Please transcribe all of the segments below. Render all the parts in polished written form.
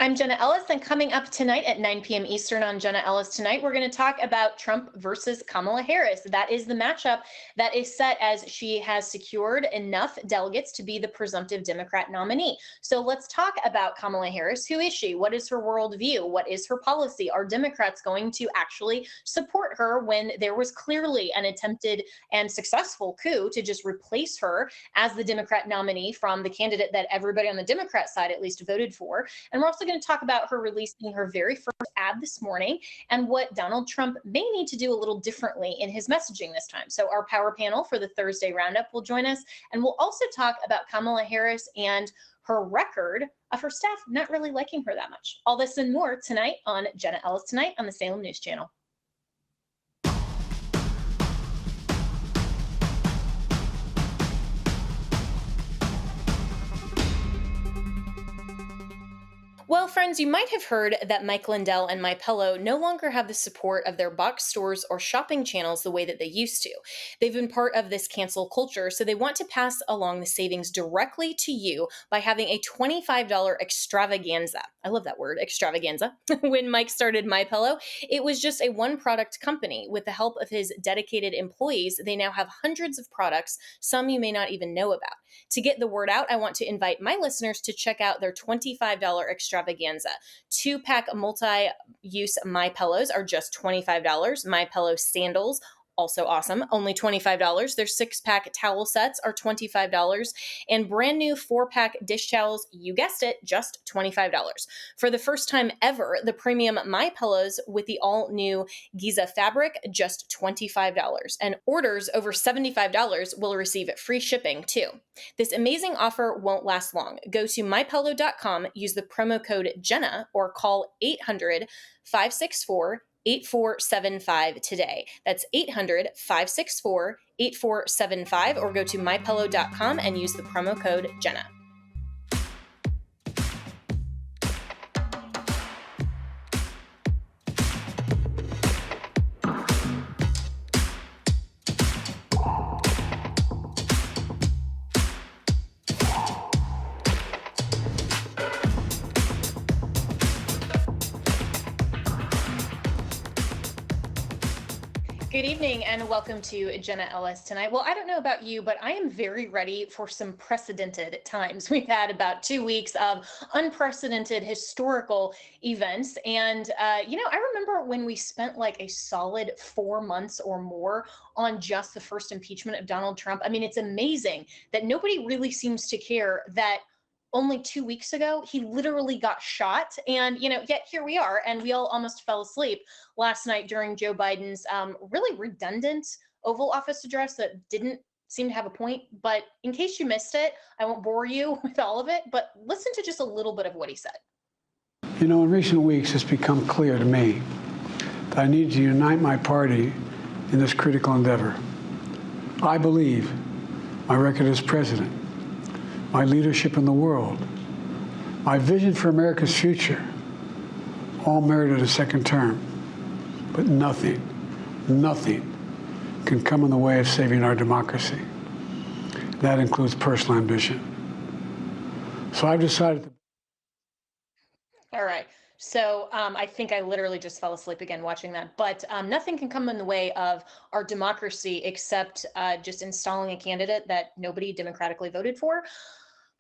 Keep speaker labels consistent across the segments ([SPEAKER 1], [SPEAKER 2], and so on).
[SPEAKER 1] I'm Jenna Ellis, and coming up tonight at 9 p.m. Eastern on Jenna Ellis Tonight, we're going to talk about Trump versus Kamala Harris. That is the matchup that is set as she has secured enough delegates to be the presumptive Democrat nominee. So let's talk about Kamala Harris. Who is she? What is her worldview? What is her policy? Are Democrats going to actually support her when there was clearly an attempted and successful coup to just replace her as the Democrat nominee from the candidate that everybody on the Democrat side at least voted for? And we're also going to talk about her releasing her very first ad this morning and what Donald Trump may need to do a little differently in his messaging this time. So our power panel for the Thursday roundup will join us, and we'll also talk about Kamala Harris and her record of her staff not really liking her that much. All this and more tonight on Jenna Ellis Tonight on the Salem News Channel. Well, friends, you might have heard that Mike Lindell and MyPillow no longer have the support of their box stores or shopping channels the way that they used to. They've been part of this cancel culture, so they want to pass along the savings directly to you by having a $25 extravaganza. I love that word, extravaganza. When Mike started MyPillow, it was just a one-product company. With the help of his dedicated employees, they now have hundreds of products, some you may not even know about. To get the word out, I want to invite my listeners to check out their $25 extravaganza. 2-pack multi-use My Pillows are just $25. My Pillow sandals, also awesome, only $25. Their 6-pack towel sets are $25. And brand new 4-pack dish towels, you guessed it, just $25. For the first time ever, the premium My Pillows with the all-new Giza fabric, just $25. And orders over $75 will receive free shipping too. This amazing offer won't last long. Go to mypillow.com, use the promo code Jenna, or call 800-564-8475 today. That's 800-564-8475, or go to mypillow.com and use the promo code Jenna. Good evening and welcome to Jenna Ellis Tonight. Well, I don't know about you, but I am very ready for some precedented times. We've had about 2 weeks of unprecedented historical events. And, I remember when we spent like a solid 4 months or more on just the first impeachment of Donald Trump. I mean, it's amazing that nobody really seems to care that only 2 weeks ago, he literally got shot. And, yet here we are. And we all almost fell asleep last night during Joe Biden's really redundant Oval Office address that didn't seem to have a point. But in case you missed it, I won't bore you with all of it, but listen to just a little bit of what he said.
[SPEAKER 2] In recent weeks, it's become clear to me that I need to unite my party in this critical endeavor. I believe my record as president, my leadership in the world, my vision for America's future, all merited a second term. But nothing can come in the way of saving our democracy. That includes personal ambition. So I've decided to...
[SPEAKER 1] All right. So I think I literally just fell asleep again watching that. But nothing can come in the way of our democracy except just installing a candidate that nobody democratically voted for.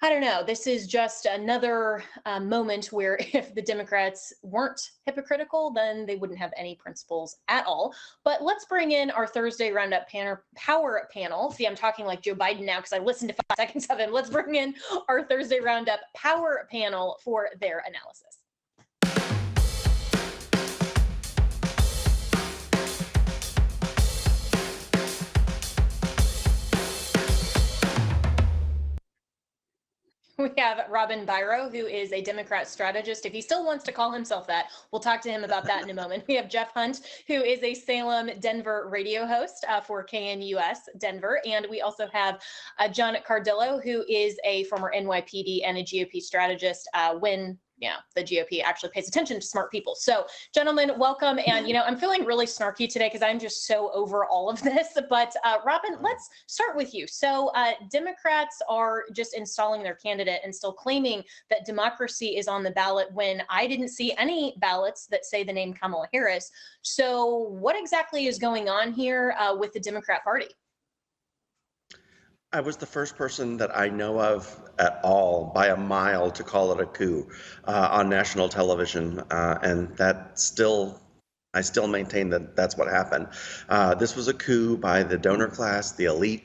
[SPEAKER 1] I don't know. This is just another moment where if the Democrats weren't hypocritical, then they wouldn't have any principles at all. But let's bring in our Thursday Roundup Power Panel. See, I'm talking like Joe Biden now because I listened to 5 seconds of it. Let's bring in our Thursday Roundup Power Panel for their analysis. We have Robin Byro, who is a Democrat strategist. If he still wants to call himself that, we'll talk to him about that in a moment. We have Jeff Hunt, who is a Salem, Denver radio host for KNUS Denver. And we also have John Cardillo, who is a former NYPD and a GOP strategist when the GOP actually pays attention to smart people. So, gentlemen, welcome. And, I'm feeling really snarky today because I'm just so over all of this. But, Robin, let's start with you. So, Democrats are just installing their candidate and still claiming that democracy is on the ballot when I didn't see any ballots that say the name Kamala Harris. So, what exactly is going on here with the Democrat Party?
[SPEAKER 3] I was the first person that I know of at all by a mile to call it a coup on national television, and I still maintain that that's what happened. This was a coup by the donor class, the elite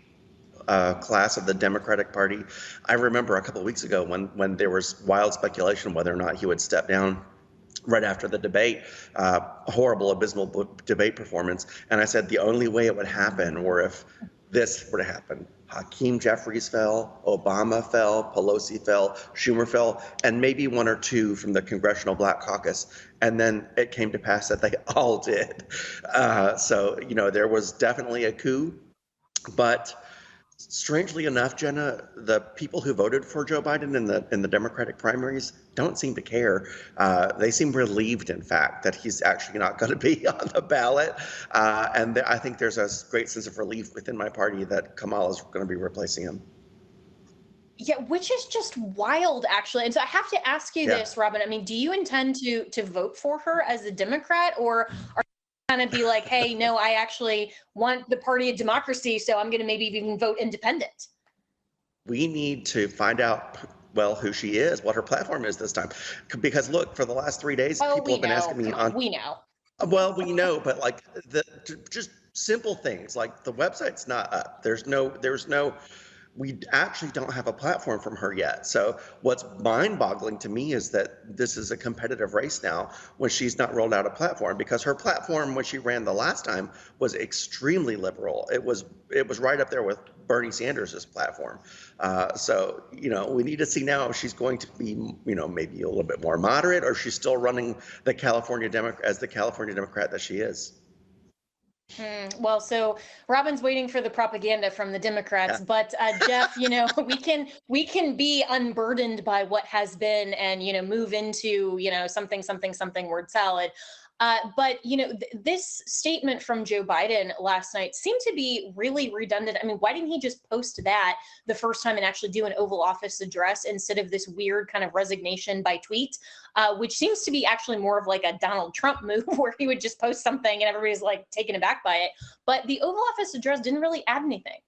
[SPEAKER 3] class of the Democratic Party. I remember a couple of weeks ago when there was wild speculation whether or not he would step down right after the debate, horrible, abysmal debate performance. And I said the only way it would happen were if this were to happen. Hakeem Jeffries fell, Obama fell, Pelosi fell, Schumer fell, and maybe one or two from the Congressional Black Caucus. And then it came to pass that they all did. So, there was definitely a coup. But strangely enough, Jenna, the people who voted for Joe Biden in the Democratic primaries don't seem to care. They seem relieved, in fact, that he's actually not going to be on the ballot. And I think there's a great sense of relief within my party that Kamala is going to be replacing him.
[SPEAKER 1] Yeah, which is just wild, actually. And so I have to ask you this, Robin. I mean, do you intend to vote for her as a Democrat, or are kind of be like, hey, no, I actually want the party of democracy, so I'm going to maybe even vote independent?
[SPEAKER 3] We need to find out, well, who she is, what her platform is this time. Because look, for the last 3 days, people have been asking me on.
[SPEAKER 1] We know.
[SPEAKER 3] Well, we know, but like just simple things like the website's not up. We actually don't have a platform from her yet. So what's mind-boggling to me is that this is a competitive race now when she's not rolled out a platform, because her platform when she ran the last time was extremely liberal. It was right up there with Bernie Sanders' platform. So we need to see now if she's going to be maybe a little bit more moderate, or if she's still running the California Democrat that she is.
[SPEAKER 1] Well, so Robin's waiting for the propaganda from the Democrats, but Jeff, we can be unburdened by what has been and move into something word salad. But this statement from Joe Biden last night seemed to be really redundant. I mean, why didn't he just post that the first time and actually do an Oval Office address instead of this weird kind of resignation by tweet, which seems to be actually more of like a Donald Trump move where he would just post something and everybody's like taken aback by it. But the Oval Office address didn't really add anything.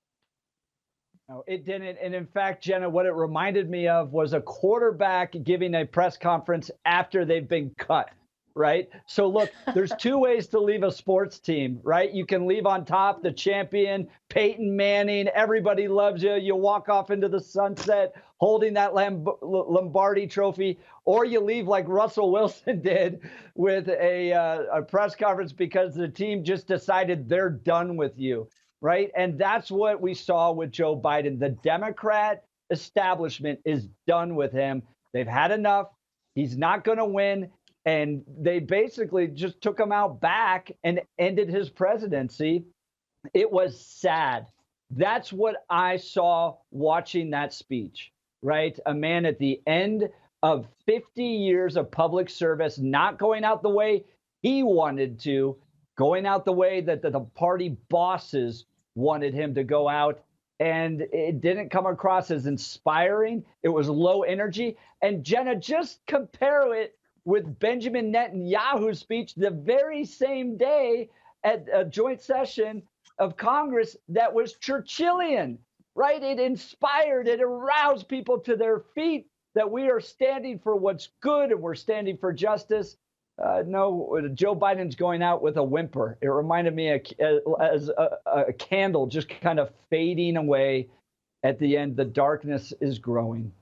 [SPEAKER 4] No, it didn't. And in fact, Jenna, what it reminded me of was a quarterback giving a press conference after they've been cut. Right. So, look, there's two ways to leave a sports team. Right. You can leave on top, the champion, Peyton Manning. Everybody loves you. You walk off into the sunset holding that Lombardi trophy, or you leave like Russell Wilson did with a press conference because the team just decided they're done with you. Right. And that's what we saw with Joe Biden. The Democrat establishment is done with him. They've had enough. He's not going to win. And they basically just took him out back and ended his presidency. It was sad. That's what I saw watching that speech, right? A man at the end of 50 years of public service, not going out the way he wanted to, going out the way that the party bosses wanted him to go out. And it didn't come across as inspiring. It was low energy. And Jenna, just compare it with Benjamin Netanyahu's speech the very same day at a joint session of Congress that was Churchillian, right? It inspired, it aroused people to their feet that we are standing for what's good and we're standing for justice. No, Joe Biden's going out with a whimper. It reminded me as a candle just kind of fading away at the end. The darkness is growing.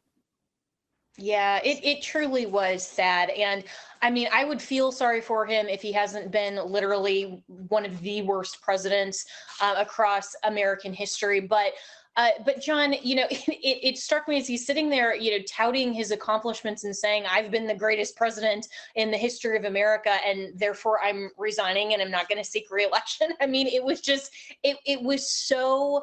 [SPEAKER 1] Yeah, it truly was sad. And I mean, I would feel sorry for him if he hasn't been literally one of the worst presidents across American history. But John, it struck me as he's sitting there, touting his accomplishments and saying, I've been the greatest president in the history of America, and therefore I'm resigning and I'm not going to seek reelection. I mean, it was just, it was so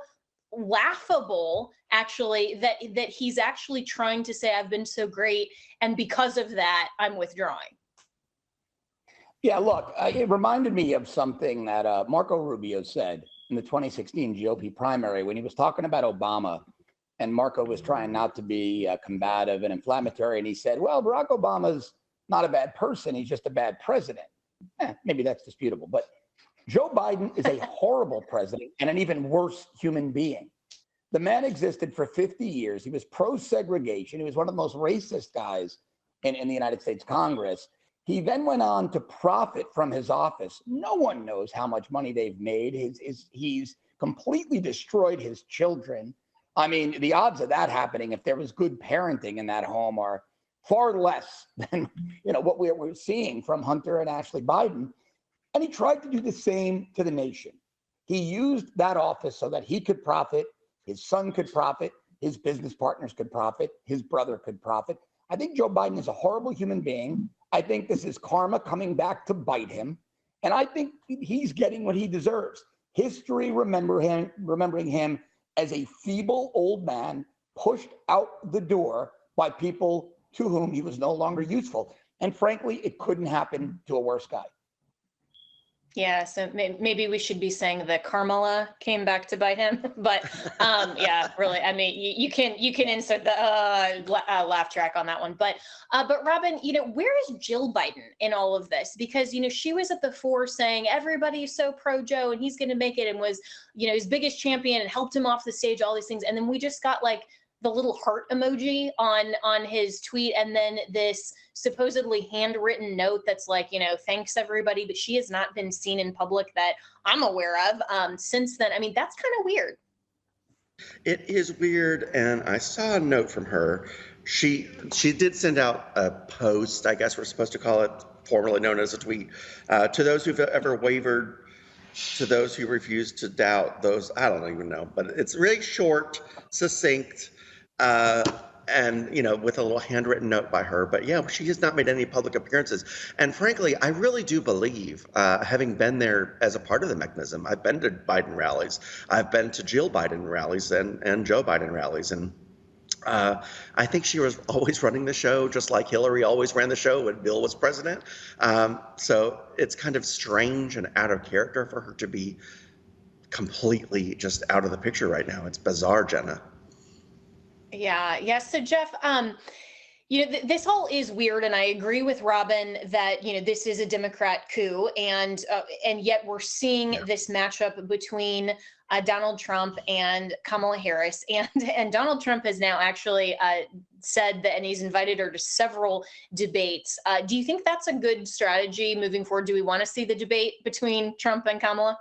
[SPEAKER 1] laughable, actually, that he's actually trying to say I've been so great, and because of that, I'm withdrawing.
[SPEAKER 5] Yeah, look, it reminded me of something that Marco Rubio said in the 2016 GOP primary when he was talking about Obama, and Marco was trying not to be combative and inflammatory, and he said, well, Barack Obama's not a bad person, he's just a bad president. Maybe that's disputable, but Joe Biden is a horrible president and an even worse human being. The man existed for 50 years. He was pro-segregation. He was one of the most racist guys in the United States Congress. He then went on to profit from his office. No one knows how much money they've made. He's completely destroyed his children. I mean, the odds of that happening, if there was good parenting in that home, are far less than what we're seeing from Hunter and Ashley Biden. And he tried to do the same to the nation. He used that office so that he could profit, his son could profit, his business partners could profit, his brother could profit. I think Joe Biden is a horrible human being. I think this is karma coming back to bite him. And I think he's getting what he deserves. History remembering him as a feeble old man pushed out the door by people to whom he was no longer useful. And frankly, it couldn't happen to a worse guy.
[SPEAKER 1] Yeah, so maybe we should be saying that Kamala came back to bite him, but yeah, really, I mean, you can insert the laugh track on that one, but Robin, where is Jill Biden in all of this? Because she was at the fore saying everybody's so pro Joe and he's going to make it, and was his biggest champion and helped him off the stage, all these things, and then we just got like the little heart emoji on his tweet, and then this supposedly handwritten note that's like, thanks everybody, but she has not been seen in public that I'm aware of since then. I mean, that's kind of weird.
[SPEAKER 3] It is weird, and I saw a note from her. She did send out a post, I guess we're supposed to call it, formerly known as a tweet, to those who've ever wavered, to those who refuse to doubt, those, I don't even know, but it's really short, succinct, and with a little handwritten note by her. But yeah, she has not made any public appearances, and frankly, I really do believe, having been there as a part of the mechanism, I've been to Biden rallies, I've been to Jill Biden rallies and Joe Biden rallies, and I think she was always running the show, just like Hillary always ran the show when Bill was president. So it's kind of strange and out of character for her to be completely just out of the picture right now. It's bizarre, Jenna.
[SPEAKER 1] Yeah. So Jeff, this all is weird, and I agree with Robin that this is a Democrat coup, and yet we're seeing this matchup between Donald Trump and Kamala Harris, and Donald Trump has now actually said that, and he's invited her to several debates. Do you think that's a good strategy moving forward? Do we want to see the debate between Trump and Kamala?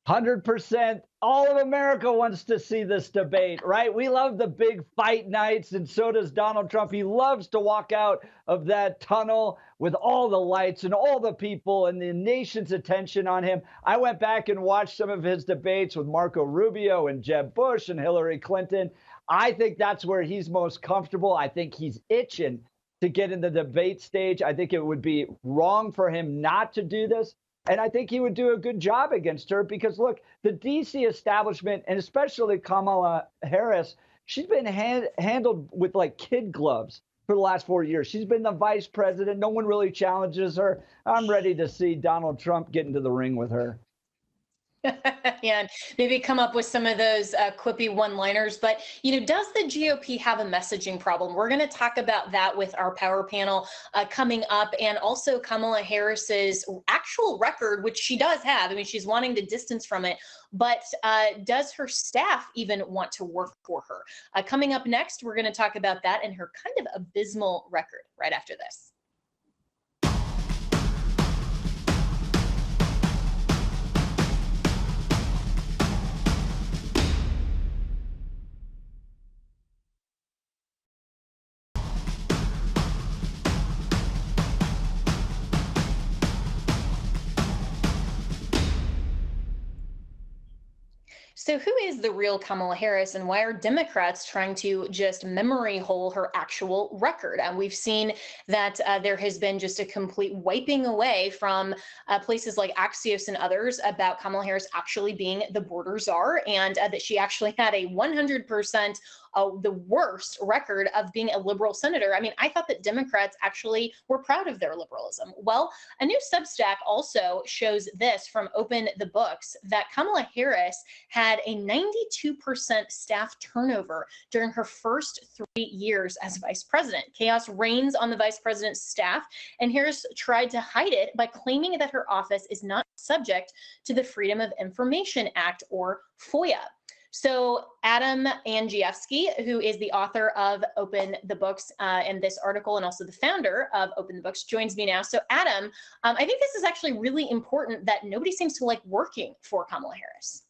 [SPEAKER 4] 100%. All of America wants to see this debate, right? We love the big fight nights, and so does Donald Trump. He loves to walk out of that tunnel with all the lights and all the people and the nation's attention on him. I went back and watched some of his debates with Marco Rubio and Jeb Bush and Hillary Clinton. I think that's where he's most comfortable. I think he's itching to get in the debate stage. I think it would be wrong for him not to do this. And I think he would do a good job against her because, look, the D.C. establishment, and especially Kamala Harris, she's been handled with like kid gloves for the last 4 years. She's been the vice president. No one really challenges her. I'm ready to see Donald Trump get into the ring with her.
[SPEAKER 1] Yeah, and maybe come up with some of those quippy one-liners. But, does the GOP have a messaging problem? We're going to talk about that with our power panel coming up, and also Kamala Harris's actual record, which she does have. I mean, she's wanting to distance from it, but does her staff even want to work for her? Coming up next, we're going to talk about that and her kind of abysmal record right after this. So, who is the real Kamala Harris, and why are Democrats trying to just memory hole her actual record? And we've seen that there has been just a complete wiping away from places like Axios and others about Kamala Harris actually being the border czar, and that she actually had a 100% the worst record of being a liberal senator. I mean, I thought that Democrats actually were proud of their liberalism. Well, a new Substack also shows this from Open the Books, that Kamala Harris had a 92% staff turnover during her first 3 years as vice president. Chaos reigns on the vice president's staff, and Harris tried to hide it by claiming that her office is not subject to the Freedom of Information Act, or FOIA. So Adam Andrzejewski, who is the author of Open the Books and this article, and also the founder of Open the Books, joins me now. So Adam, I think this is actually really important that nobody seems to like working for Kamala Harris.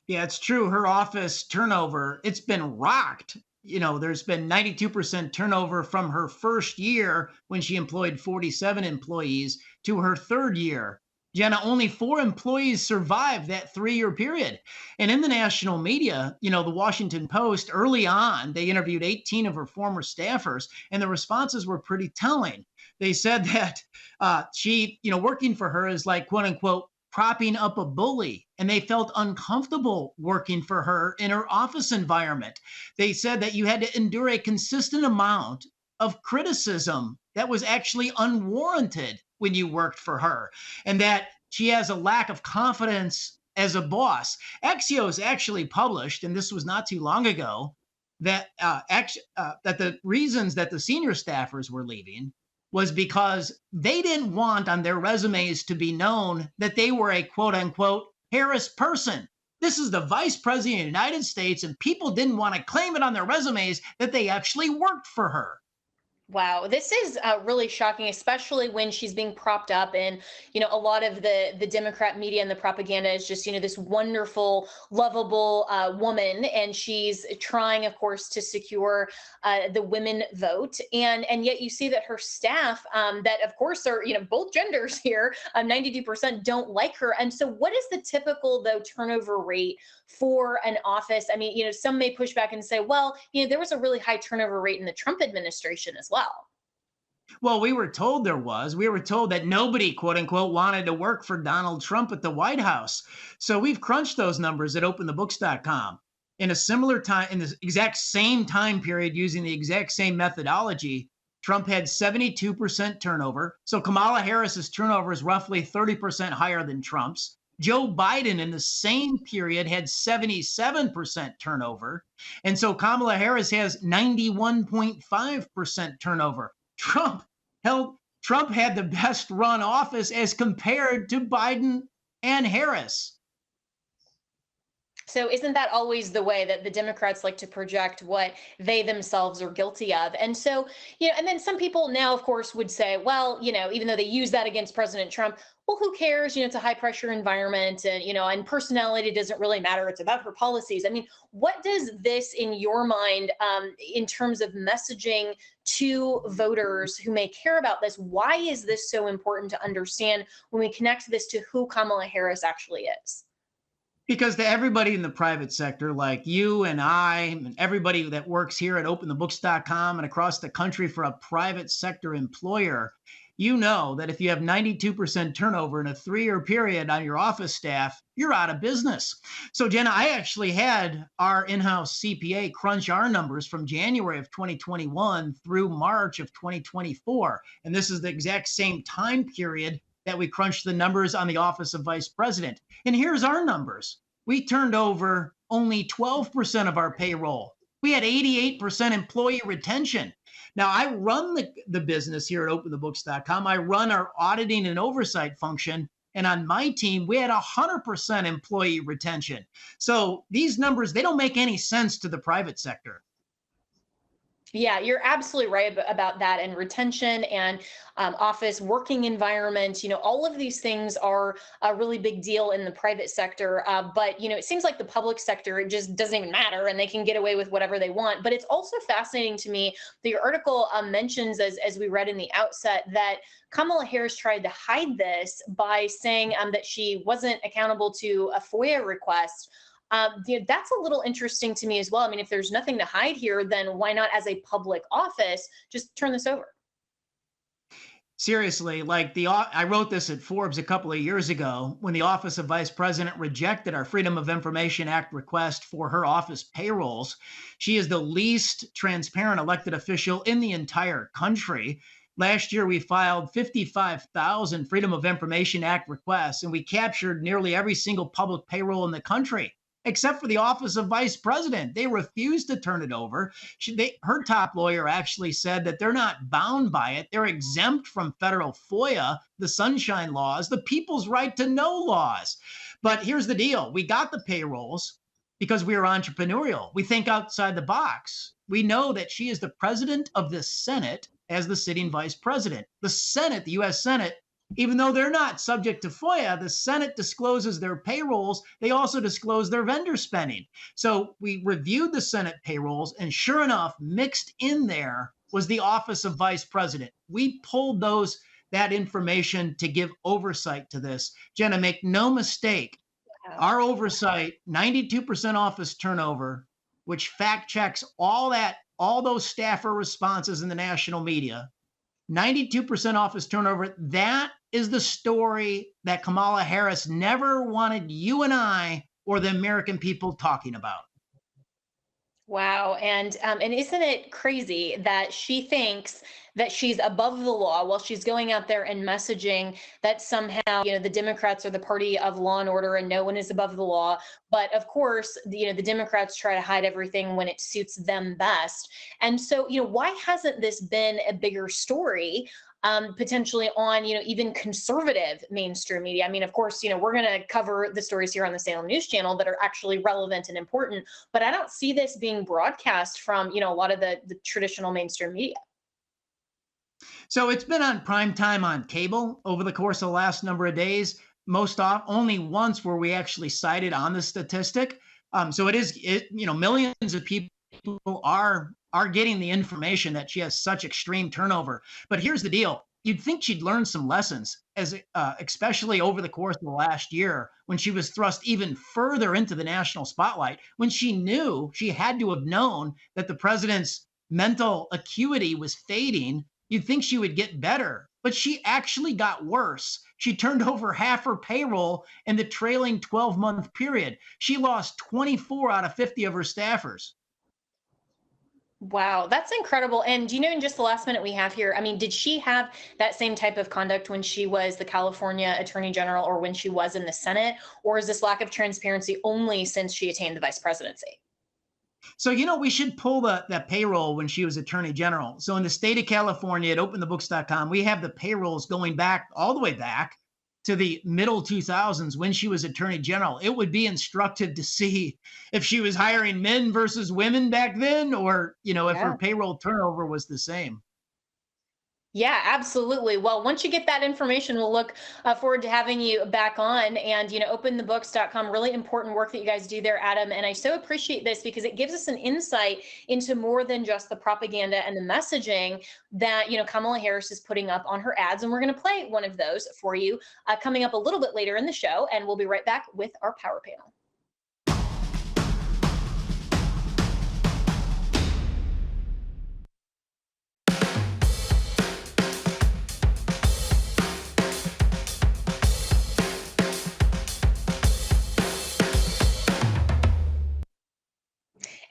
[SPEAKER 6] Yeah, it's true. Her office turnover, it's been rocked. There's been 92% turnover from her first year when she employed 47 employees to her third year. Jenna, only 4 employees survived that 3-year period. And in the national media, the Washington Post, early on, they interviewed 18 of her former staffers, and the responses were pretty telling. They said that she, working for her is like, quote unquote, propping up a bully, and they felt uncomfortable working for her in her office environment. They said that you had to endure a consistent amount of criticism that was actually unwarranted when you worked for her, and that she has a lack of confidence as a boss. Axios actually published, and this was not too long ago, that that the reasons that the senior staffers were leaving was because they didn't want on their resumes to be known that they were a quote unquote Harris person. This is the vice president of the United States, and people didn't want to claim it on their resumes that they actually worked for her.
[SPEAKER 1] Wow, this is really shocking, especially when she's being propped up, and a lot of the Democrat media and the propaganda is just this wonderful, lovable woman, and she's trying, of course, to secure the women vote, and yet you see that her staff, that of course are both genders here, 92% don't like her, and so what is the typical though turnover rate for an office? I mean, some may push back and say, well, there was a really high turnover rate in the Trump administration as well.
[SPEAKER 6] Well, we were told there was. We were told that nobody, quote unquote, wanted to work for Donald Trump at the White House. So we've crunched those numbers at openthebooks.com. In a similar time, in the exact same time period, using the exact same methodology, Trump had 72% turnover. So Kamala Harris's turnover is roughly 30% higher than Trump's. Joe Biden in the same period had 77% turnover. And so Kamala Harris has 91.5% turnover. Trump had the best run office as compared to Biden and Harris.
[SPEAKER 1] So isn't that always the way that the Democrats like to project what they themselves are guilty of? And so, and then some people now, of course, would say, well, even though they use that against President Trump, well, who cares? It's a high pressure environment, and, and personality doesn't really matter. It's about her policies. I mean, what does this in your mind, in terms of messaging to voters who may care about this? Why is this so important to understand when we connect this to who Kamala Harris actually is?
[SPEAKER 6] Because to everybody in the private sector, like you and I, and everybody that works here at openthebooks.com and across the country for a private sector employer, you know that if you have 92% turnover in a 3-year period on your office staff, you're out of business. So, Jenna, I actually had our in-house CPA crunch our numbers from January of 2021 through March of 2024. And this is the exact same time period that we crunched the numbers on the office of vice president. And here's our numbers. We turned over only 12% of our payroll. We had 88% employee retention. Now, I run the business here at openthebooks.com. I run our auditing and oversight function. And on my team, we had 100% employee retention. So these numbers, they don't make any sense to the private sector.
[SPEAKER 1] Yeah, you're absolutely right about that. And retention and office working environment, all of these things are a really big deal in the private sector. But, it seems like the public sector, it just doesn't even matter, and they can get away with whatever they want. But it's also fascinating to me, the article mentions, as we read in the outset, that Kamala Harris tried to hide this by saying that she wasn't accountable to a FOIA request. That's a little interesting to me as well. I mean, if there's nothing to hide here, then why not, as a public office, just turn this over?
[SPEAKER 6] Seriously, like I wrote this at Forbes a couple of years ago when the Office of Vice President rejected our Freedom of Information Act request for her office payrolls. She is the least transparent elected official in the entire country. Last year, we filed 55,000 Freedom of Information Act requests, and we captured nearly every single public payroll in the country, except for the Office of Vice President. They refused to turn it over. Her top lawyer actually said that they're not bound by it. They're exempt from federal FOIA, the Sunshine Laws, the People's Right to Know laws. But here's the deal. We got the payrolls because we are entrepreneurial. We think outside the box. We know that she is the president of the Senate as the sitting vice president. The Senate, the U.S. Senate, even though they're not subject to FOIA, the Senate discloses their payrolls. They also disclose their vendor spending. So we reviewed the Senate payrolls, and sure enough, mixed in there was the Office of Vice President. We pulled that information to give oversight to this. Jenna, make no mistake, our oversight, 92% office turnover, which fact checks all those staffer responses in the national media. 92% office turnover. That is the story that Kamala Harris never wanted you and I or the American people talking about.
[SPEAKER 1] Wow. And isn't it crazy that she thinks that she's above the law while she's going out there and messaging that somehow, the Democrats are the party of law and order and no one is above the law. But of course, the Democrats try to hide everything when it suits them best. And so, why hasn't this been a bigger story? Potentially on, even conservative mainstream media. I mean, of course, we're going to cover the stories here on the Salem News Channel that are actually relevant and important, but I don't see this being broadcast from, a lot of the traditional mainstream media.
[SPEAKER 6] So it's been on prime time on cable over the course of the last number of days. Only once were we actually cited on the statistic. So millions of people are getting the information that she has such extreme turnover. But here's the deal. You'd think she'd learn some lessons, especially over the course of the last year when she was thrust even further into the national spotlight, when she had to have known that the president's mental acuity was fading. You'd think she would get better, but she actually got worse. She turned over half her payroll in the trailing 12-month period. She lost 24 out of 50 of her staffers.
[SPEAKER 1] Wow, that's incredible. And in just the last minute we have here, I mean, did she have that same type of conduct when she was the California Attorney General or when she was in the Senate? Or is this lack of transparency only since she attained the vice presidency?
[SPEAKER 6] So, we should pull that payroll when she was Attorney General. So in the state of California at openthebooks.com, we have the payrolls going back all the way back to the middle 2000s when she was Attorney General. It would be instructive to see if she was hiring men versus women back then, or, if her payroll turnover was the same.
[SPEAKER 1] Yeah, absolutely. Well, once you get that information, we'll look forward to having you back on. And, openthebooks.com, really important work that you guys do there, Adam. And I so appreciate this because it gives us an insight into more than just the propaganda and the messaging that, Kamala Harris is putting up on her ads. And we're going to play one of those for you coming up a little bit later in the show. And we'll be right back with our power panel.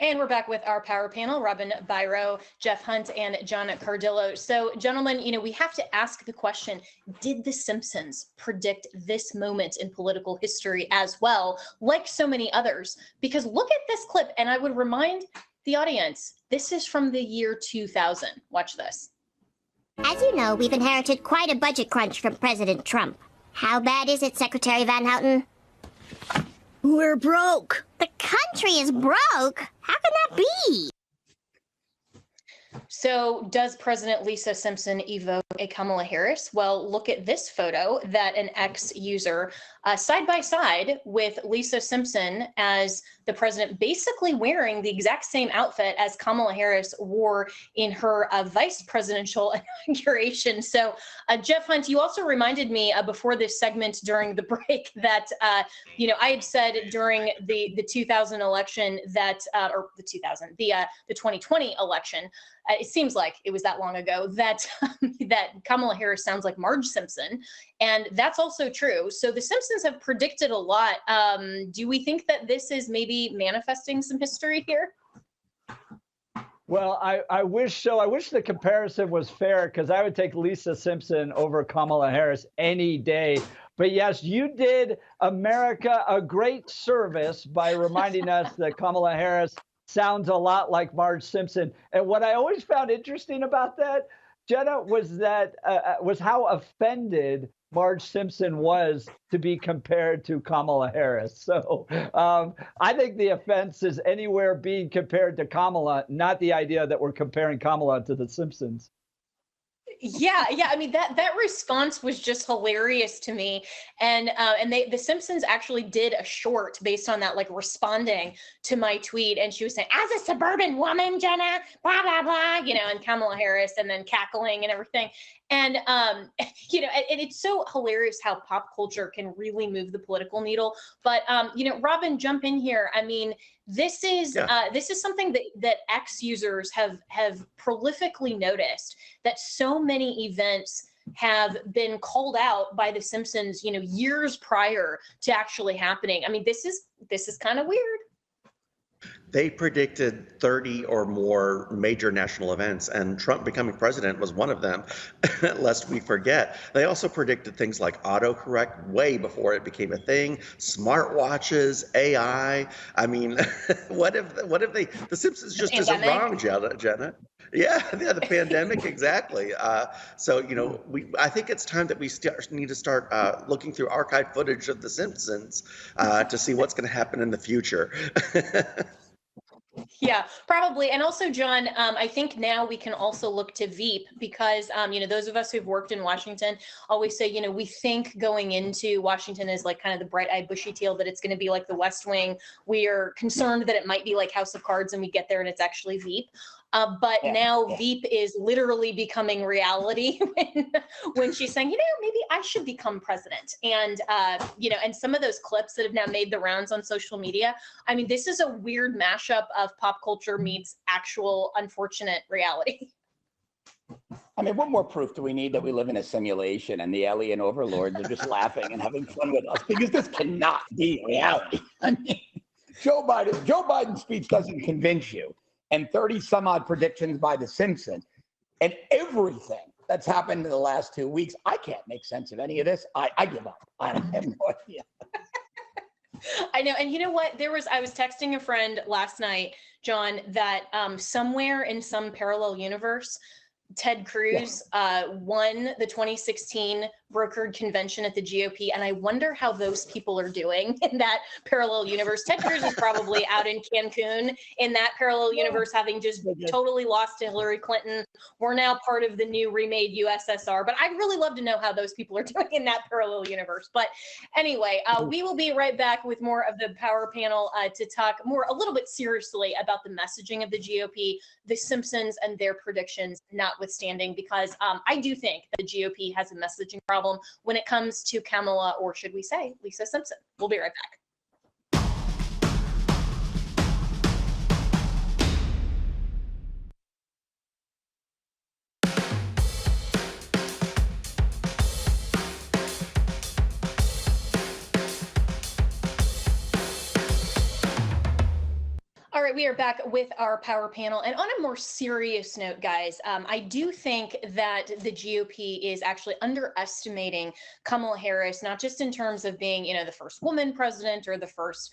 [SPEAKER 1] And we're back with our power panel, Robin Byro, Jeff Hunt, and John Cardillo. So, gentlemen, we have to ask the question, did The Simpsons predict this moment in political history as well, like so many others? Because look at this clip, and I would remind the audience, this is from the year 2000. Watch this.
[SPEAKER 7] As you know, we've inherited quite a budget crunch from President Trump. How bad is it, Secretary Van Houten?
[SPEAKER 8] We're broke.
[SPEAKER 7] The country is broke? How can that be?
[SPEAKER 1] So does President Lisa Simpson evoke a Kamala Harris? Well, look at this photo that an ex-user side by side with Lisa Simpson as the president basically wearing the exact same outfit as Kamala Harris wore in her vice presidential inauguration. So, Jeff Hunt, you also reminded me before this segment during the break that, I had said during the 2000 election that, or the 2020 election, it seems like it was that long ago, that that Kamala Harris sounds like Marge Simpson, and that's also true. So the Simpsons have predicted a lot. Do we think that this is maybe manifesting some history here?
[SPEAKER 4] Well, I wish so. I wish the comparison was fair, because I would take Lisa Simpson over Kamala Harris any day. But yes, you did America a great service by reminding us that Kamala Harris sounds a lot like Marge Simpson. And what I always found interesting about that, Jenna, was how offended Marge Simpson was to be compared to Kamala Harris. So I think the offense is anywhere being compared to Kamala, not the idea that we're comparing Kamala to the Simpsons.
[SPEAKER 1] Yeah. I mean, that response was just hilarious to me, and the Simpsons actually did a short based on that, like responding to my tweet, and she was saying, "As a suburban woman, Jenna, blah blah blah," and Kamala Harris, and then cackling and everything, and and it's so hilarious how pop culture can really move the political needle. But Robin, jump in here. I mean, this is something that X users have prolifically noticed, that so many events have been called out by the Simpsons, years prior to actually happening. I mean, this is kind of weird.
[SPEAKER 3] They predicted 30 or more major national events, and Trump becoming president was one of them, lest we forget. They also predicted things like autocorrect way before it became a thing, smartwatches, AI. I mean, what if the Simpsons just isn't wrong, Jenna? Yeah, the pandemic, exactly. So, I think it's time that we need to start looking through archive footage of The Simpsons to see what's going to happen in the future.
[SPEAKER 1] Yeah, probably. And also, John, I think now we can also look to Veep, because, those of us who've worked in Washington always say, we think going into Washington as like kind of the bright-eyed bushy tail, that it's going to be like the West Wing. We are concerned that it might be like House of Cards, and we get there and it's actually Veep. But now Veep is literally becoming reality when she's saying, maybe I should become president. And, and some of those clips that have now made the rounds on social media, I mean, this is a weird mashup of pop culture meets actual unfortunate reality.
[SPEAKER 5] I mean, what more proof do we need that we live in a simulation and the alien overlords are just laughing and having fun with us? Because this cannot be reality. I mean, Joe Biden's speech doesn't convince you. And 30 some odd predictions by The Simpsons, and everything that's happened in the last 2 weeks, I can't make sense of any of this. I give up. I have no idea.
[SPEAKER 1] I know. And you know what? I was texting a friend last night, John, that somewhere in some parallel universe, Ted Cruz won the 2016 brokered convention at the GOP, and I wonder how those people are doing in that parallel universe. Ted Cruz is probably out in Cancun in that parallel universe, having just totally lost to Hillary Clinton. We're now part of the new remade USSR, but I'd really love to know how those people are doing in that parallel universe. But anyway, we will be right back with more of the Power Panel to talk a little bit seriously about the messaging of the GOP, the Simpsons, and their predictions notwithstanding, because I do think that the GOP has a messaging problem when it comes to Kamala, or should we say Lisa Simpson. We'll be right back. All right, we are back with our Power Panel. And on a more serious note, guys, I do think that the GOP is actually underestimating Kamala Harris, not just in terms of being, the first woman president or the first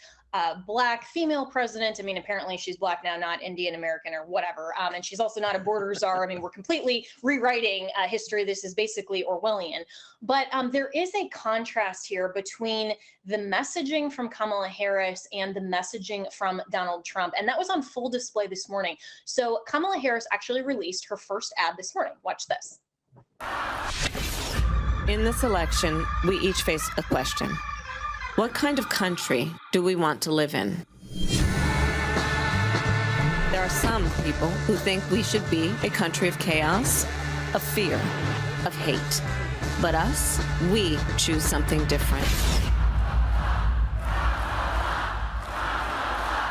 [SPEAKER 1] Black female president. I mean, apparently she's Black now, not Indian American or whatever. And she's also not a border czar. I mean, we're completely rewriting history. This is basically Orwellian. But there is a contrast here between the messaging from Kamala Harris and the messaging from Donald Trump. And that was on full display this morning. So Kamala Harris actually released her first ad this morning. Watch this.
[SPEAKER 9] In this election, we each face a question. What kind of country do we want to live in? are some people who think we should be a country of chaos, of fear, of hate. But us, we choose something different.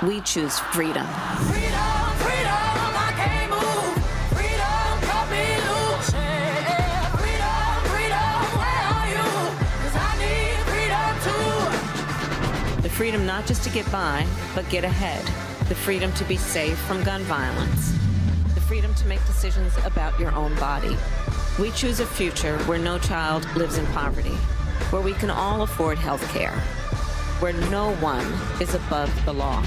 [SPEAKER 9] We choose freedom.
[SPEAKER 10] Freedom, freedom, I can't move. Freedom, cut me loose. Yeah. Freedom, freedom, where are you? 'Cause I need freedom too.
[SPEAKER 9] The freedom not just to get by, but get ahead. The freedom to be safe from gun violence. The freedom to make decisions about your own body. We choose a future where no child lives in poverty, where we can all afford health care, where no one is above the law.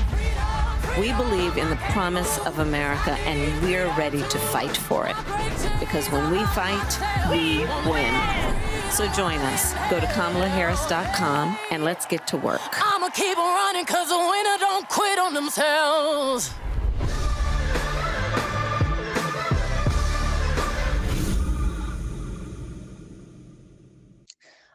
[SPEAKER 9] We believe in the promise of America, and we're ready to fight for it. Because when we fight, we win. So join us. Go to KamalaHarris.com and let's get to work.
[SPEAKER 10] I'ma keep on running 'cause the winner don't quit on themselves.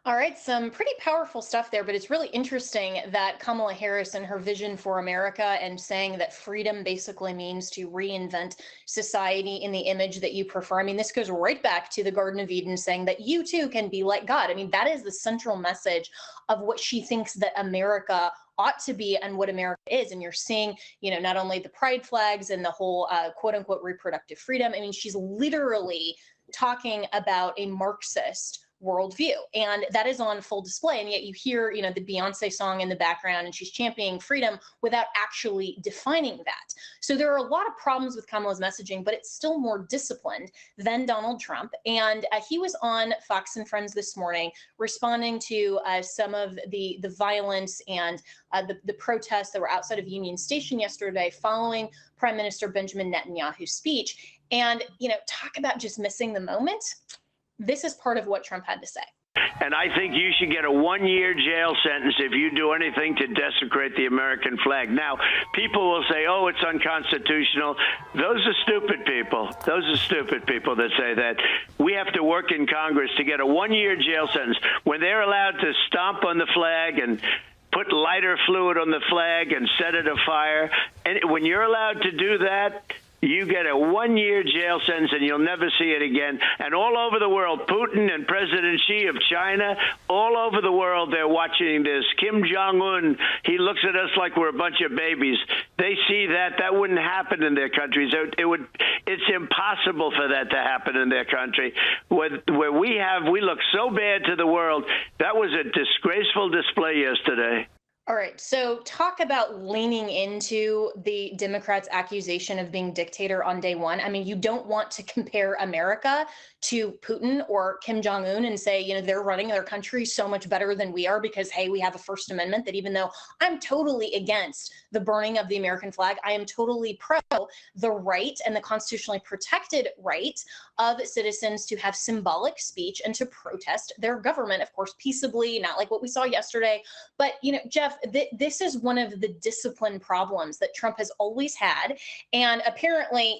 [SPEAKER 1] All right, some pretty powerful stuff there, but it's really interesting that Kamala Harris and her vision for America and saying that freedom basically means to reinvent society in the image that you prefer. I mean, this goes right back to the Garden of Eden saying that you too can be like God. I mean, that is the central message of what she thinks that America ought to be and what America is. And you're seeing, not only the pride flags and the whole quote unquote reproductive freedom. I mean, she's literally talking about a Marxist worldview, and that is on full display. And yet you hear, the Beyonce song in the background, and she's championing freedom without actually defining that. So there are a lot of problems with Kamala's messaging, but it's still more disciplined than Donald Trump. And he was on Fox and Friends this morning, responding to some of the violence and the protests that were outside of Union Station yesterday, following Prime Minister Benjamin Netanyahu's speech. And talk about just missing the moment. This is part of what Trump had to say.
[SPEAKER 11] And I think you should get a 1-year jail sentence if you do anything to desecrate the American flag. Now, people will say, oh, it's unconstitutional. Those are stupid people. Those are stupid people that say that. We have to work in Congress to get a 1-year jail sentence when they're allowed to stomp on the flag and put lighter fluid on the flag and set it afire. And when you're allowed to do that, you get a 1-year jail sentence and you'll never see it again. And all over the world, Putin and President Xi of China, all over the world, they're watching this. Kim Jong-un, he looks at us like we're a bunch of babies. They see that wouldn't happen in their countries. It's impossible for that to happen in their country. Where we look so bad to the world. That was a disgraceful display yesterday.
[SPEAKER 1] All right. So talk about leaning into the Democrats' accusation of being dictator on day one. I mean, you don't want to compare America to Putin or Kim Jong-un and say, they're running their country so much better than we are because, hey, we have a First Amendment that even though I'm totally against the burning of the American flag, I am totally pro the right and the constitutionally protected right of citizens to have symbolic speech and to protest their government, of course, peaceably, not like what we saw yesterday. But, Jeff, this is one of the discipline problems that Trump has always had. And apparently,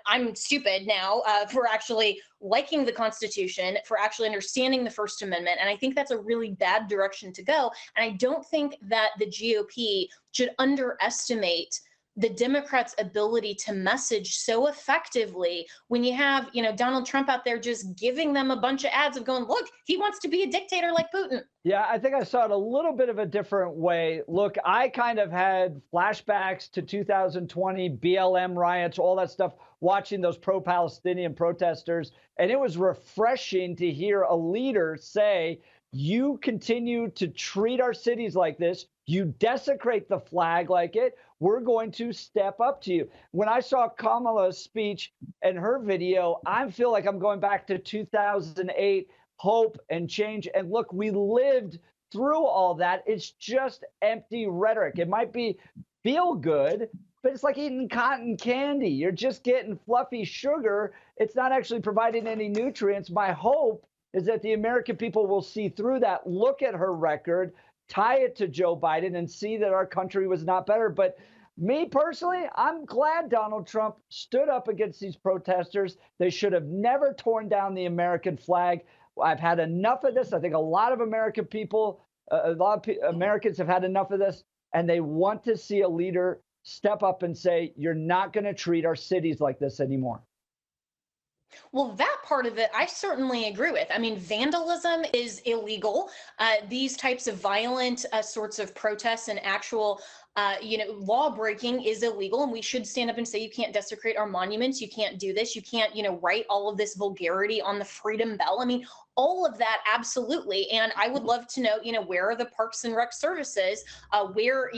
[SPEAKER 1] I'm stupid now for actually liking the Constitution, for actually understanding the First Amendment. And I think that's a really bad direction to go. And I don't think that the GOP should underestimate the Democrats' ability to message so effectively when you have, Donald Trump out there just giving them a bunch of ads of going, look, he wants to be a dictator like Putin.
[SPEAKER 4] Yeah, I think I saw it a little bit of a different way. Look, I kind of had flashbacks to 2020 BLM riots, all that stuff, watching those pro-Palestinian protesters. And it was refreshing to hear a leader say, you continue to treat our cities like this, you desecrate the flag like it, we're going to step up to you. When I saw Kamala's speech and her video, I feel like I'm going back to 2008, hope and change. And look, we lived through all that. It's just empty rhetoric. It might feel good, but it's like eating cotton candy. You're just getting fluffy sugar. It's not actually providing any nutrients. My hope is that the American people will see through that, look at her record, tie it to Joe Biden, and see that our country was not better. But me personally, I'm glad Donald Trump stood up against these protesters. They should have never torn down the American flag. I've had enough of this. I think a lot of Americans have had enough of this, and they want to see a leader step up and say, you're not going to treat our cities like this anymore?
[SPEAKER 1] Well, that part of it, I certainly agree with. I mean, vandalism is illegal. These types of violent sorts of protests and actual, law breaking is illegal. And we should stand up and say, you can't desecrate our monuments. You can't do this. You can't, write all of this vulgarity on the Freedom Bell. I mean, all of that, absolutely. And I would love to know, where are the Parks and Rec services? Where,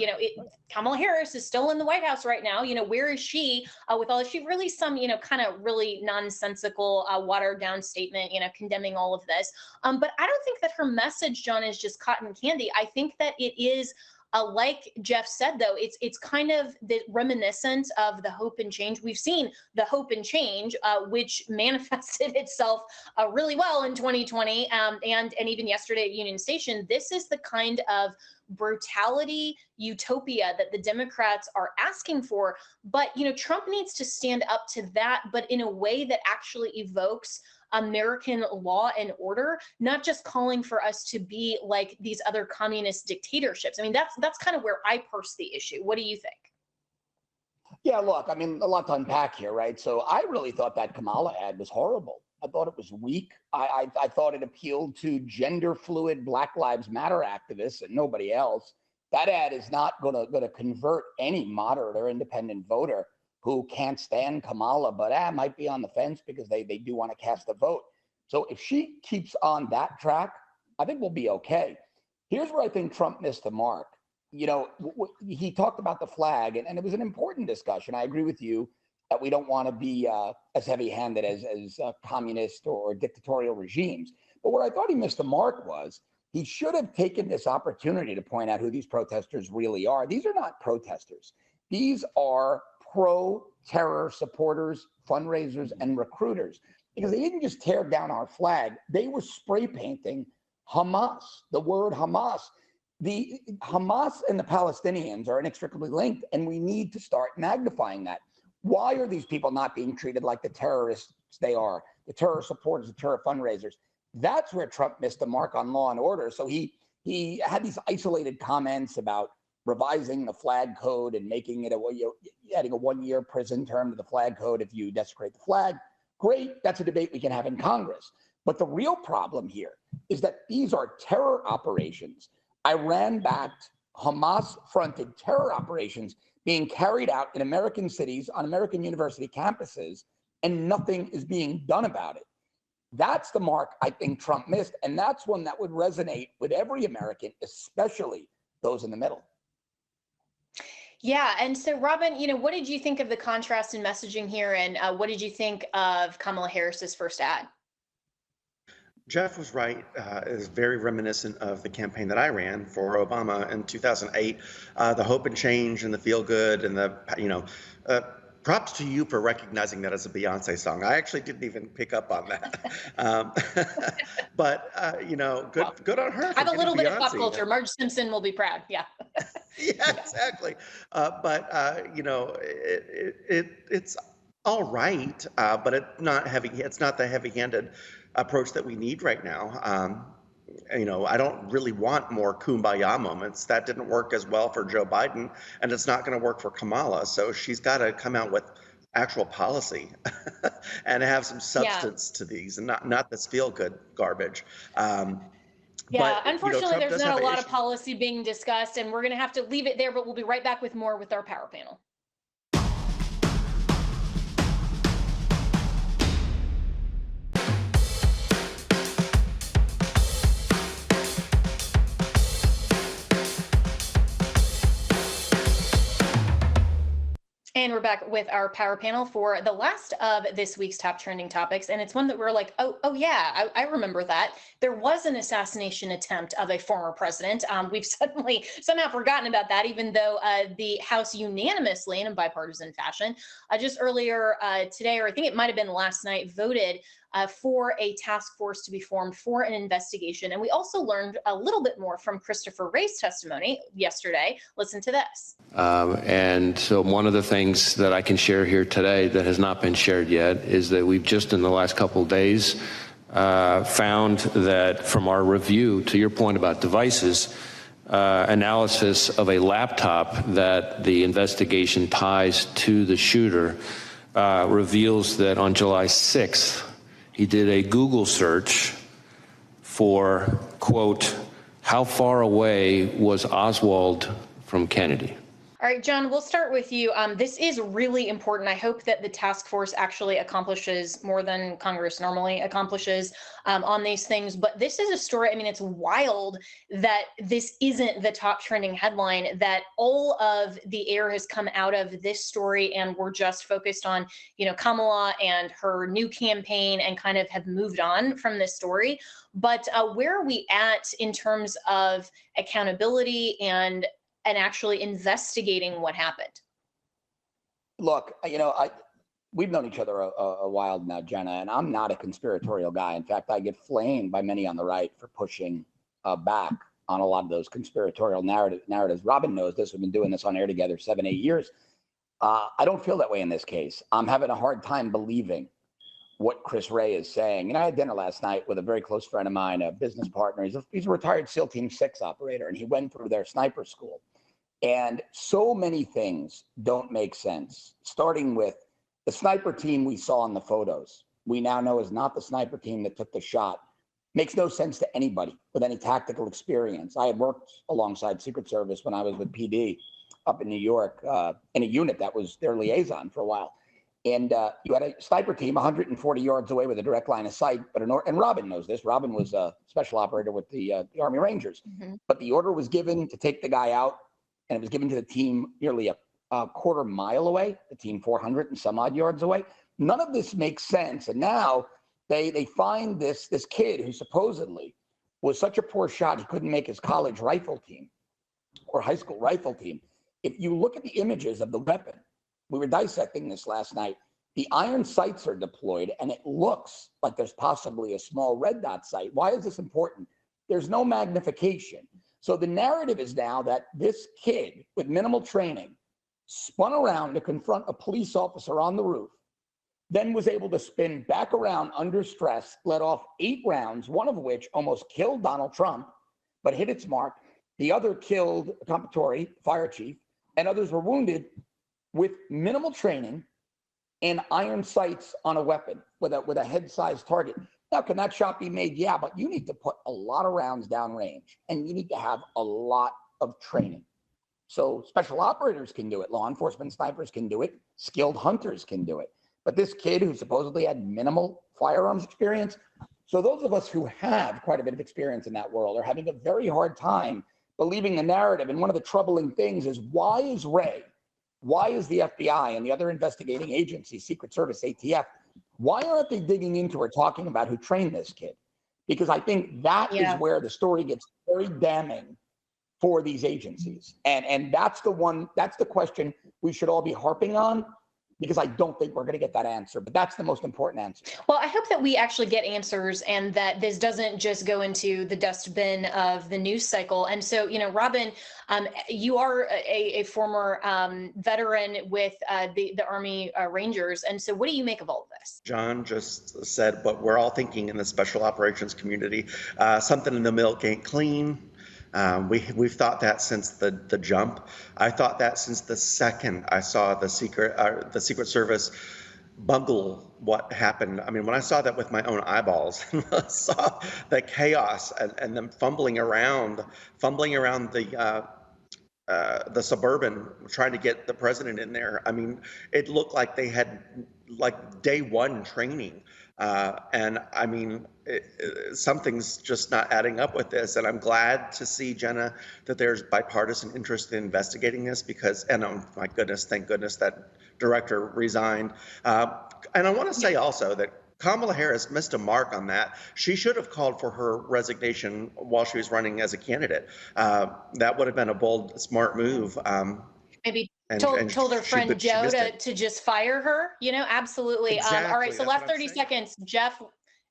[SPEAKER 1] Kamala Harris is still in the White House right now. Where is she with all? She released some, kind of really nonsensical, watered down statement, condemning all of this. But I don't think that her message, John, is just cotton candy. I think that it is. Like Jeff said, though, it's kind of the reminiscent of the hope and change. We've seen the hope and change, which manifested itself really well in 2020 and even yesterday at Union Station. This is the kind of brutality utopia that the Democrats are asking for. But, Trump needs to stand up to that, but in a way that actually evokes American law and order, not just calling for us to be like these other communist dictatorships. I mean, that's kind of where I purse the issue. What do you think?
[SPEAKER 5] Yeah, look, I mean, a lot to unpack here, right? So I really thought that Kamala ad was horrible. I thought it was weak. I thought it appealed to gender fluid Black Lives Matter activists and nobody else. That ad is not going to convert any moderate or independent voter who can't stand Kamala, but might be on the fence because they do want to cast a vote. So if she keeps on that track, I think we'll be okay. Here's where I think Trump missed the mark. He talked about the flag, and it was an important discussion. I agree with you that we don't want to be as heavy-handed as communist or dictatorial regimes. But what I thought he missed the mark was he should have taken this opportunity to point out who these protesters really are. These are not protesters. These are pro-terror supporters, fundraisers, and recruiters, because they didn't just tear down our flag. They were spray painting Hamas, the word Hamas. The Hamas and the Palestinians are inextricably linked, and we need to start magnifying that. Why are these people not being treated like the terrorists they are, the terror supporters, the terror fundraisers? That's where Trump missed the mark on law and order. So he had these isolated comments about revising the flag code and making it adding a 1-year prison term to the flag code if you desecrate the flag. Great, that's a debate we can have in Congress. But the real problem here is that these are terror operations, Iran-backed, Hamas-fronted terror operations being carried out in American cities on American university campuses, and nothing is being done about it. That's the mark I think Trump missed, and that's one that would resonate with every American, especially those in the middle.
[SPEAKER 1] Yeah. And so, Robin, what did you think of the contrast in messaging here? And what did you think of Kamala Harris's first ad?
[SPEAKER 3] Jeff was right. It is very reminiscent of the campaign that I ran for Obama in 2008. The hope and change and the feel good and props to you for recognizing that as a Beyonce song. I actually didn't even pick up on that. But, good on her.
[SPEAKER 1] I have a little bit of pop culture. Marge Simpson will be proud. Yeah.
[SPEAKER 3] Yeah, exactly. It's all right, but it's not heavy. It's not the heavy-handed approach that we need right now. I don't really want more kumbaya moments. That didn't work as well for Joe Biden, and it's not going to work for Kamala. So she's got to come out with actual policy and have some substance to these, and not this feel-good garbage.
[SPEAKER 1] Unfortunately, there's not a lot of policy being discussed, and we're going to have to leave it there, but we'll be right back with more with our power panel. And we're back with our power panel for the last of this week's top trending topics. And it's one that we're like, oh yeah, I remember that. There was an assassination attempt of a former president. We've suddenly somehow forgotten about that, even though the House unanimously, in a bipartisan fashion, just earlier today, or I think it might have been last night, voted for a task force to be formed for an investigation. And we also learned a little bit more from Christopher Wray's testimony yesterday. Listen to this.
[SPEAKER 12] And so one of the things that I can share here today that has not been shared yet is that we've just in the last couple of days found that from our review, to your point about devices, analysis of a laptop that the investigation ties to the shooter reveals that on July 6th, he did a Google search for, quote, how far away was Oswald from Kennedy?
[SPEAKER 1] All right, John, we'll start with you. This is really important. I hope that the task force actually accomplishes more than Congress normally accomplishes on these things. But this is a story. I mean, it's wild that this isn't the top trending headline, that all of the air has come out of this story and we're just focused on, Kamala and her new campaign and kind of have moved on from this story. But where are we at in terms of accountability and actually investigating what happened?
[SPEAKER 5] Look, we've known each other a while now, Jenna, and I'm not a conspiratorial guy. In fact, I get flamed by many on the right for pushing back on a lot of those conspiratorial narratives. Robin knows this. We've been doing this on air together 7-8 years. I don't feel that way in this case. I'm having a hard time believing what Chris Wray is saying. I had dinner last night with a very close friend of mine, a business partner. He's a retired SEAL Team 6 operator, and he went through their sniper school. And so many things don't make sense, starting with the sniper team we saw in the photos. We now know is not the sniper team that took the shot. Makes no sense to anybody with any tactical experience. I had worked alongside Secret Service when I was with PD up in New York in a unit that was their liaison for a while. And you had a sniper team 140 yards away with a direct line of sight. And Robin knows this. Robin was a special operator with the Army Rangers. Mm-hmm. But the order was given to take the guy out, and it was given to the team nearly a quarter mile away, the team 400 and some odd yards away. None of this makes sense. And now they find this kid who supposedly was such a poor shot he couldn't make his college rifle team or high school rifle team. If you look at the images of the weapon, we were dissecting this last night. The iron sights are deployed, and it looks like there's possibly a small red dot sight. Why is this important? There's no magnification. So the narrative is now that this kid with minimal training spun around to confront a police officer on the roof, then was able to spin back around under stress, let off 8 rounds, one of which almost killed Donald Trump, but hit its mark. The other killed Compatore, fire chief, and others were wounded with minimal training and iron sights on a weapon with a head-sized target. Now, can that shot be made? Yeah, but you need to put a lot of rounds downrange, and you need to have a lot of training. So special operators can do it. Law enforcement snipers can do it. Skilled hunters can do it. But this kid who supposedly had minimal firearms experience, so those of us who have quite a bit of experience in that world are having a very hard time believing the narrative. And one of the troubling things is, why is the FBI and the other investigating agencies, Secret Service, ATF, why aren't they digging into or talking about who trained this kid? Because I think that is where the story gets very damning for these agencies. And that's the question we should all be harping on, because I don't think we're going to get that answer, but that's the most important answer.
[SPEAKER 1] Well, I hope that we actually get answers and that this doesn't just go into the dustbin of the news cycle. And so, Robin, you are a former veteran with the Army Rangers. And so what do you make of all of this?
[SPEAKER 3] John just said what we're all thinking in the special operations community. Something in the milk ain't clean. We've thought that since the jump. I thought that since the second I saw the Secret Service bungle what happened. I mean, when I saw that with my own eyeballs, I saw the chaos and them fumbling around the Suburban trying to get the president in there. I mean, it looked like they had like day one training. And I mean, something's just not adding up with this. And I'm glad to see, Jenna, that there's bipartisan interest in investigating this and oh my goodness, thank goodness that director resigned. And I want to say also that Kamala Harris missed a mark on that. She should have called for her resignation while she was running as a candidate. That would have been a bold, smart move.
[SPEAKER 1] Maybe told her friend Joe to just fire her, absolutely.
[SPEAKER 3] Exactly.
[SPEAKER 1] All right, so last 30 seconds, Jeff,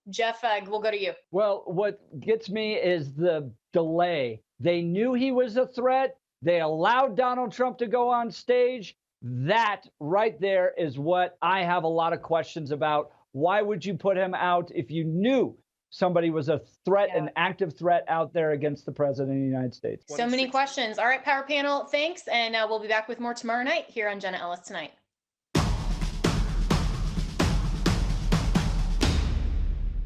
[SPEAKER 1] we'll go to you.
[SPEAKER 4] Well, what gets me is the delay. They knew he was a threat. They allowed Donald Trump to go on stage. That right there is what I have a lot of questions about. Why would you put him out if you knew somebody was a threat, an active threat out there against the president of the United States.
[SPEAKER 1] So many questions. All right, Power Panel, thanks. And we'll be back with more tomorrow night here on Jenna Ellis Tonight.